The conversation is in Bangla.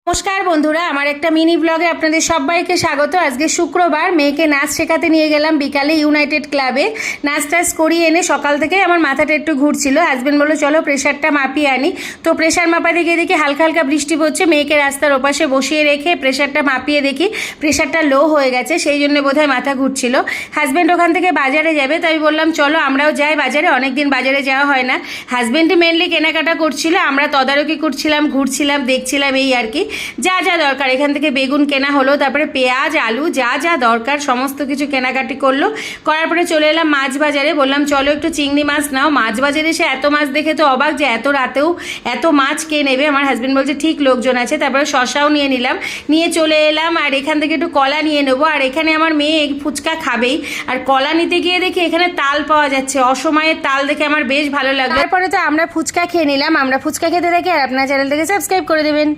নমস্কার বন্ধুরা, আমার একটা মিনি ব্লগে আপনাদের সবাইকে স্বাগত। আজকে শুক্রবার, মেয়েকে নাচ শেখাতে নিয়ে গেলাম বিকালে ইউনাইটেড ক্লাবে। নাচ টাচ করিয়ে এনে সকাল থেকেই আমার মাথাটা একটু ঘুরছিল। হাজব্যান্ড বললো চলো প্রেশারটা মাপিয়ে আনি। তো প্রেশার মাপাতে গিয়ে দেখি হালকা হালকা বৃষ্টি পড়ছে। মেয়েকে রাস্তার ওপাশে বসিয়ে রেখে প্রেশারটা মাপিয়ে দেখি প্রেশারটা লো হয়ে গেছে, সেই জন্য বোধহয় মাথা ঘুরছিল। হাজব্যান্ড ওখান থেকে বাজারে যাবে, তো আমি বললাম চলো আমরাও যাই বাজারে, অনেকদিন বাজারে যাওয়া হয় না। হাজব্যান্ডই মেনলি কেনাকাটা করছিল, আমরা তদারকি করছিলাম, ঘুরছিলাম, দেখছিলাম, এই আর কি। যা যা দরকার এখান থেকে বেগুন কেনা হলো, তারপরে পেঁয়াজ, আলু, যা যা দরকার সমস্ত কিছু কেনাকাটি করলো। করার পরে চলে এলাম মাছ বাজারে। বললাম চলো একটু চিংড়ি মাছ নাও। মাছ বাজারে এসে এত মাছ দেখে তো অবাক, যে এত রাতেও এত মাছ কে নেবে। আমার হাজব্যান্ড বলছে ঠিক লোকজন আছে। তারপরে শশাও নিয়ে নিলাম, নিয়ে চলে এলাম। আর এখান থেকে একটু কলা নিয়ে নেবো। আর এখানে আমার মেয়ে ফুচকা খাবেই। আর কলা নিতে গিয়ে দেখি এখানে তাল পাওয়া যাচ্ছে, অসময়ের তাল দেখে আমার বেশ ভালো লাগলো। তারপরে তো আমরা ফুচকা খেয়ে নিলাম। আমরা ফুচকা খেতে থাকি, আর আপনার চ্যানেলটাকে সাবস্ক্রাইব করে দেবেন।